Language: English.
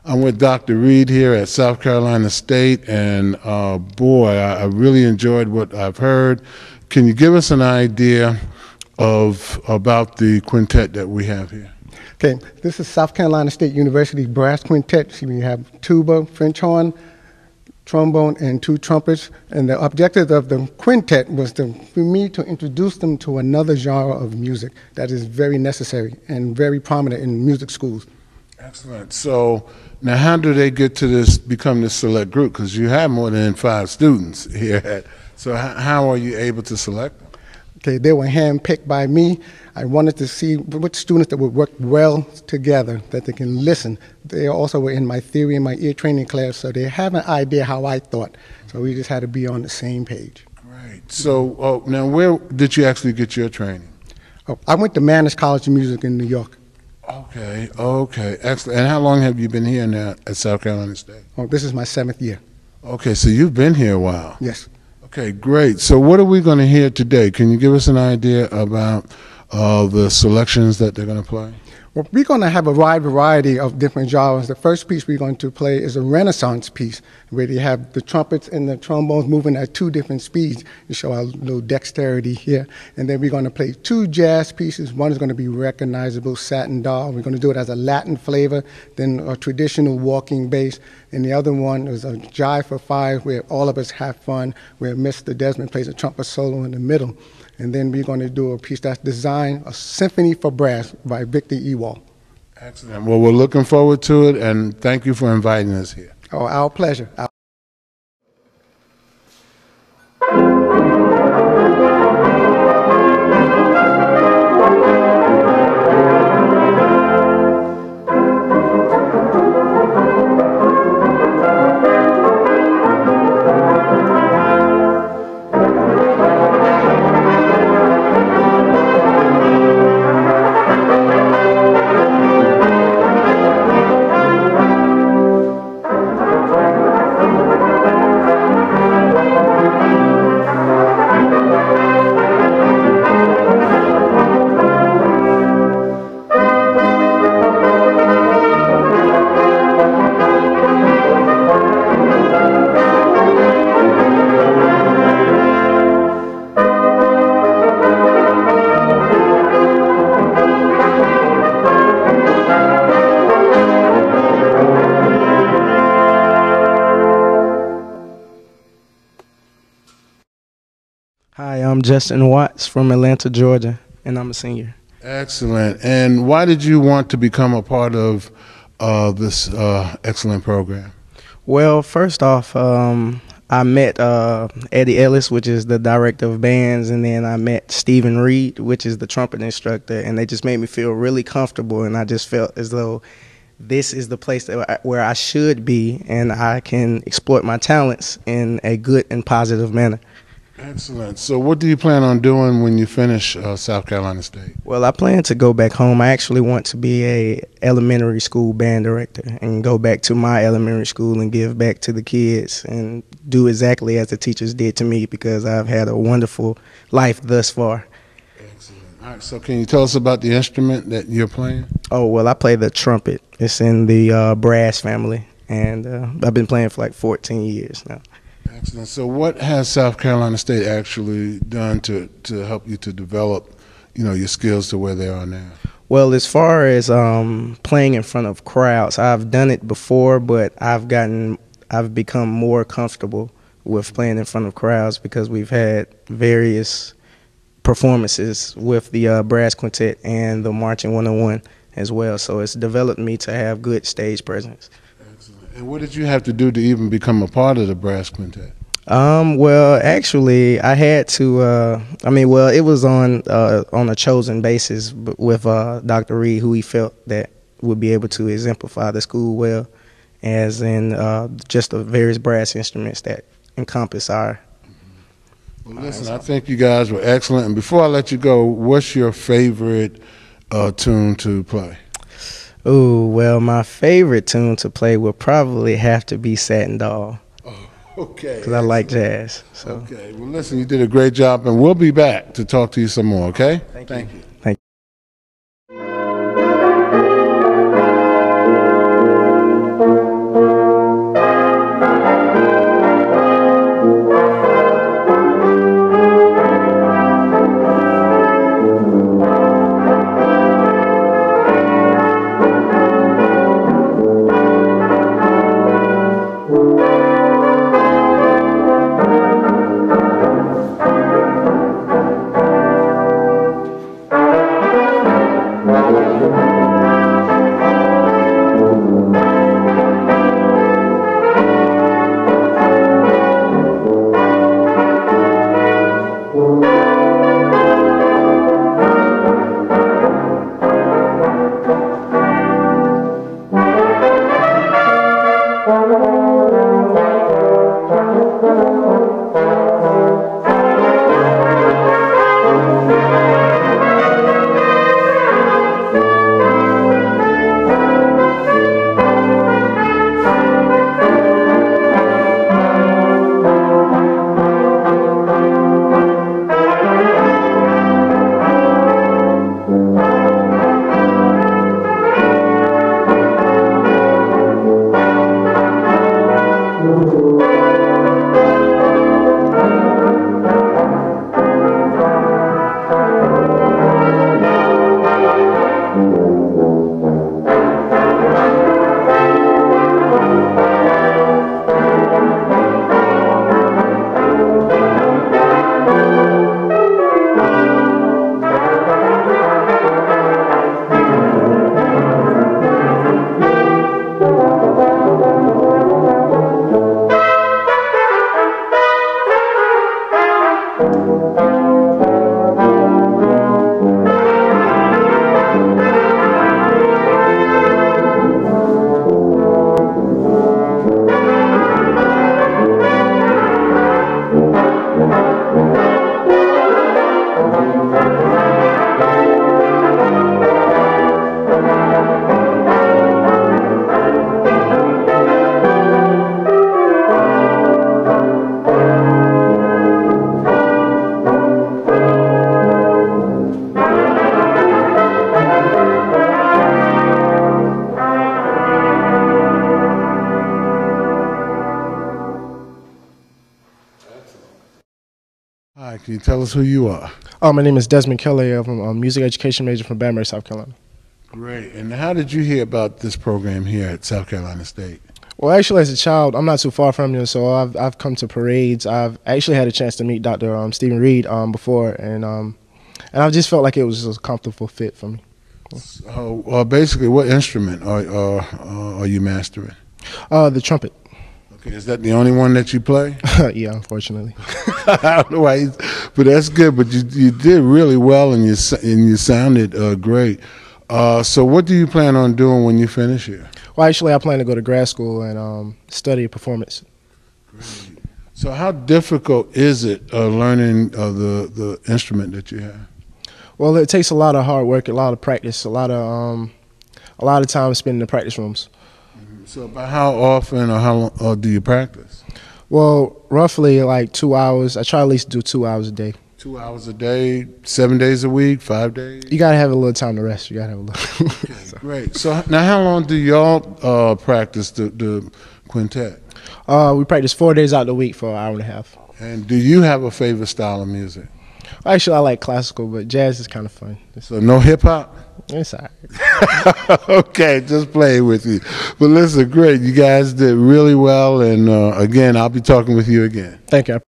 I'm with Dr. Reed here at South Carolina State, and boy, I really enjoyed what I've heard. Can you give us an idea about the quintet that we have here? Okay, this is South Carolina State University Brass Quintet. So we have tuba, French horn, trombone, and 2 trumpets. And the objective of the quintet was for me to introduce them to another genre of music that is very necessary and very prominent in music schools. Excellent. So now how do they get to become this select group? Because you have more than 5 students here. So how are you able to select them? Okay, they were handpicked by me. I wanted to see what students that would work well together, that they can listen. They also were in my theory and my ear training class, so they have an idea how I thought. So we just had to be on the same page. Great. So now where did you actually get your training? Oh, I went to Mannes College of Music in New York. Okay, excellent. And how long have you been here now at South Carolina State? Oh, this is my 7th year. Okay, so you've been here a while. Yes. Okay, great. So what are we going to hear today? Can you give us an idea about the selections that they're going to play? Well, we're going to have a wide variety of different genres. The first piece we're going to play is a Renaissance piece, where they have the trumpets and the trombones moving at 2 different speeds to show our little dexterity here. And then we're going to play 2 jazz pieces. One is going to be recognizable, Satin Doll. We're going to do it as a Latin flavor, then a traditional walking bass. And the other one is a Jive for 5, where all of us have fun, where Mr. Desmond plays a trumpet solo in the middle. And then we're going to do a piece that's designed, a Symphony for Brass by Victor Ewald. Excellent. Well, we're looking forward to it, and thank you for inviting us here. Oh, our pleasure. Hi, I'm Justin Watts from Atlanta, Georgia, and I'm a senior. Excellent. And why did you want to become a part of this excellent program? Well, first off, I met Eddie Ellis, which is the director of bands, and then I met Stephen Reed, which is the trumpet instructor, and they just made me feel really comfortable, and I just felt as though this is the place where I should be, and I can exploit my talents in a good and positive manner. Excellent. So what do you plan on doing when you finish South Carolina State? Well, I plan to go back home. I actually want to be a elementary school band director and go back to my elementary school and give back to the kids and do exactly as the teachers did to me, because I've had a wonderful life thus far. Excellent. All right, so can you tell us about the instrument that you're playing? Oh, well, I play the trumpet. It's in the brass family, and I've been playing for like 14 years now. Excellent. So what has South Carolina State actually done to help you to develop, your skills to where they are now? Well, as far as playing in front of crowds, I've done it before, but I've become more comfortable with playing in front of crowds because we've had various performances with the brass quintet and the marching 101 as well. So it's developed me to have good stage presence. And what did you have to do to even become a part of the brass quintet? Well, actually, I had to. It was on a chosen basis with Dr. Reed, who he felt that would be able to exemplify the school well, as in just the various brass instruments that encompass our. Well, listen, I think you guys were excellent. And before I let you go, what's your favorite tune to play? Oh, well, my favorite tune to play would probably have to be Satin Doll. Oh, okay. Because I like jazz. So. Okay. Well, listen, you did a great job, and we'll be back to talk to you some more, okay? Thank you. Thank you. Can you tell us who you are? My name is Desmond Kelly. I'm a music education major from Baton Rouge, South Carolina. Great. And how did you hear about this program here at South Carolina State? Well, actually, as a child, I'm not too far from you, so I've come to parades. I've actually had a chance to meet Dr. Stephen Reed before, and I just felt like it was a comfortable fit for me. So, basically, what instrument are you mastering? The trumpet. Okay, is that the only one that you play? Yeah, unfortunately. I don't know why, but that's good. But you did really well, and you sounded great. So, what do you plan on doing when you finish here? Well, actually, I plan to go to grad school and study performance. Great. So, how difficult is it learning the instrument that you have? Well, it takes a lot of hard work, a lot of practice, a lot of time spent in the practice rooms. So, about how often or how long do you practice? Well, roughly like 2 hours. I try at least do 2 hours a day. 2 hours a day, 7 days a week, 5 days? You gotta have a little time to rest. You gotta have a little. Okay, great. So now, how long do y'all practice the quintet? We practice 4 days out of the week for an hour and a half. And do you have a favorite style of music? Actually, I like classical, but jazz is kind of fun. So no hip hop? It's all right. Okay, just playing with you. But listen, great. You guys did really well. And again, I'll be talking with you again. Thank you.